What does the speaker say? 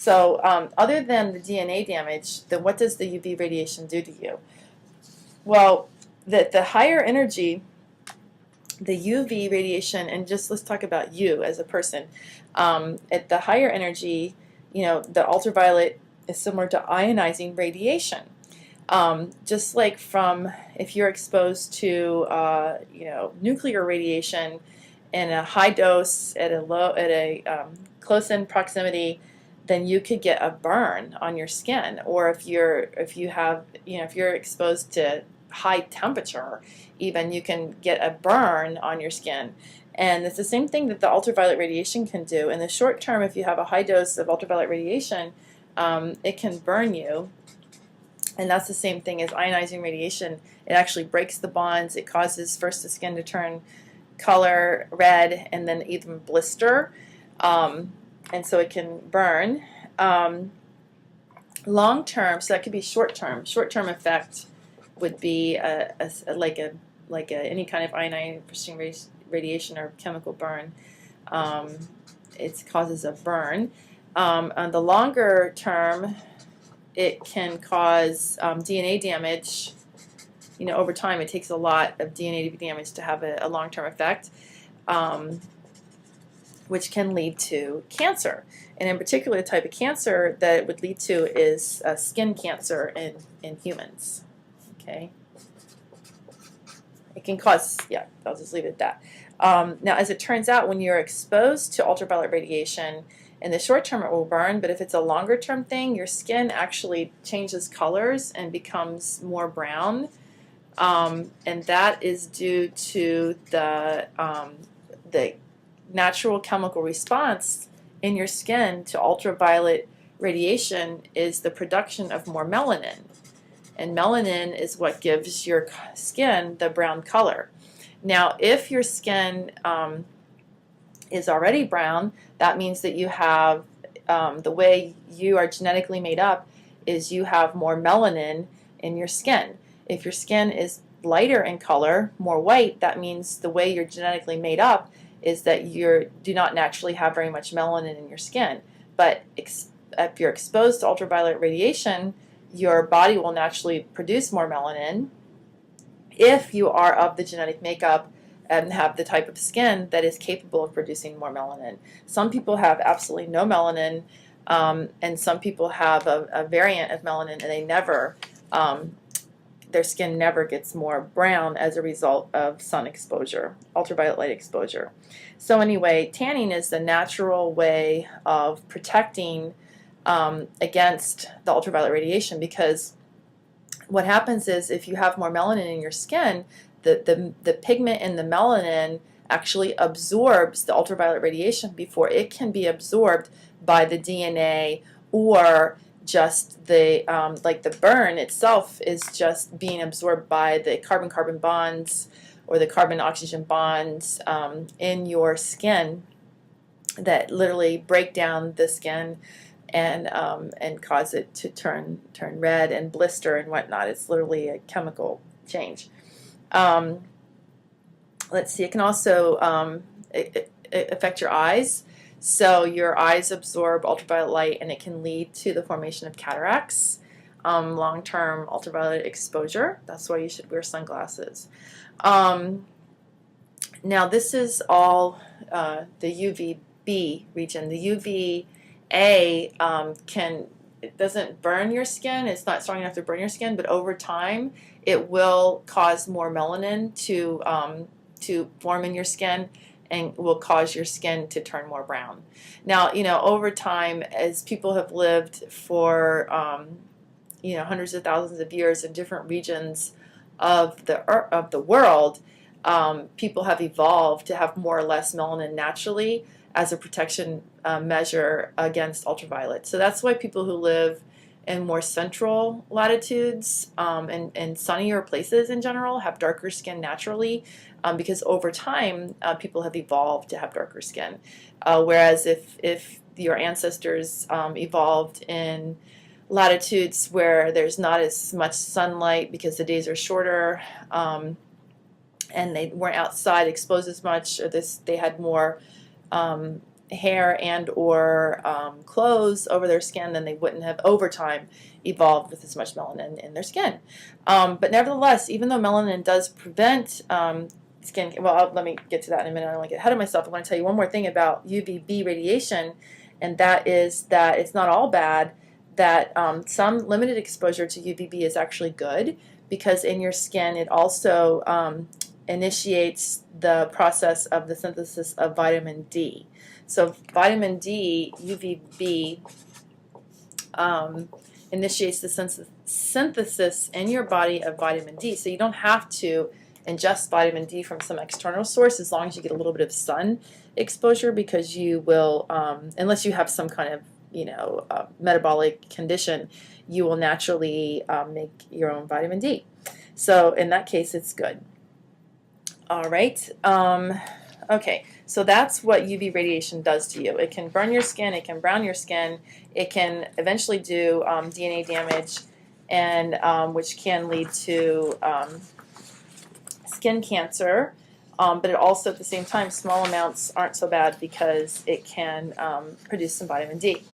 So other than the DNA damage, then what does the UV radiation do to you? Well, the higher energy, the UV radiation, and just let's talk about you as a person. At the higher energy, the ultraviolet is similar to ionizing radiation. Just like from if you're exposed to nuclear radiation in a high dose at a close-in proximity, then you could get a burn on your skin. Or if you're exposed to high temperature, even, you can get a burn on your skin. And it's the same thing that the ultraviolet radiation can do. In the short term, if you have a high dose of ultraviolet radiation, it can burn you. And that's the same thing as ionizing radiation. It actually breaks the bonds. It causes first the skin to turn color red and then even blister. And so it can burn. Long term, so that could be short term. Short term effect would be like any kind of ionizing radiation or chemical burn. It causes a burn. On the longer term, it can cause DNA damage. Over time, it takes a lot of DNA damage to have a long-term effect, which can lead to cancer. And in particular, the type of cancer that it would lead to is skin cancer in humans. Okay. It can cause, yeah, I'll just leave it at that. Now, as it turns out, when you're exposed to ultraviolet radiation, in the short term, it will burn, but if it's a longer term thing, your skin actually changes colors and becomes more brown. And that is due to the natural chemical response in your skin to ultraviolet radiation is the production of more melanin. And melanin is what gives your skin the brown color. Now, if your skin is already brown, that means that you have, the way you are genetically made up is you have more melanin in your skin. If your skin is lighter in color, more white, that means the way you're genetically made up is that you do not naturally have very much melanin in your skin. But if you're exposed to ultraviolet radiation, your body will naturally produce more melanin if you are of the genetic makeup and have the type of skin that is capable of producing more melanin. Some people have absolutely no melanin, and some people have a variant of melanin, and they never, their skin never gets more brown as a result of sun exposure, ultraviolet light exposure. So anyway, tanning is the natural way of protecting against the ultraviolet radiation, because what happens is if you have more melanin in your skin, the pigment in the melanin actually absorbs the ultraviolet radiation before it can be absorbed by the DNA, or just the like the burn itself is just being absorbed by the carbon-carbon bonds or the carbon-oxygen bonds in your skin that literally break down the skin and cause it to turn red and blister and whatnot. It's literally a chemical change. Let's see, it can also affect your eyes. So your eyes absorb ultraviolet light, and it can lead to the formation of cataracts, long-term ultraviolet exposure. That's why you should wear sunglasses. Now this is all the UVB region. The UVA it doesn't burn your skin. It's not strong enough to burn your skin, but over time it will cause more melanin to form in your skin and will cause your skin to turn more brown. Now, over time, as people have lived for hundreds of thousands of years in different regions of the world, people have evolved to have more or less melanin naturally as a protection measure against ultraviolet. So that's why people who live in more central latitudes and sunnier places in general have darker skin naturally, because over time people have evolved to have darker skin. Whereas if your ancestors evolved in latitudes where there's not as much sunlight because the days are shorter, and they weren't outside exposed as much, or they had more hair and or clothes over their skin, then they wouldn't have over time evolved with as much melanin in their skin. But nevertheless, even though melanin does prevent skin, well, let me get to that in a minute. I don't want to get ahead of myself. I want to tell you one more thing about UVB radiation, and that is that it's not all bad, that some limited exposure to UVB is actually good, because in your skin it also initiates the process of the synthesis of vitamin D. So vitamin D, UVB, initiates the synthesis in your body of vitamin D. So you don't have to ingest vitamin D from some external source as long as you get a little bit of sun exposure, because you will, unless you have some kind of metabolic condition, you will naturally make your own vitamin D. So in that case, it's good. All right. Okay, so that's what UV radiation does to you. It can burn your skin, it can brown your skin, it can eventually do DNA damage, and which can lead to skin cancer. But it also, at the same time, small amounts aren't so bad because it can produce some vitamin D.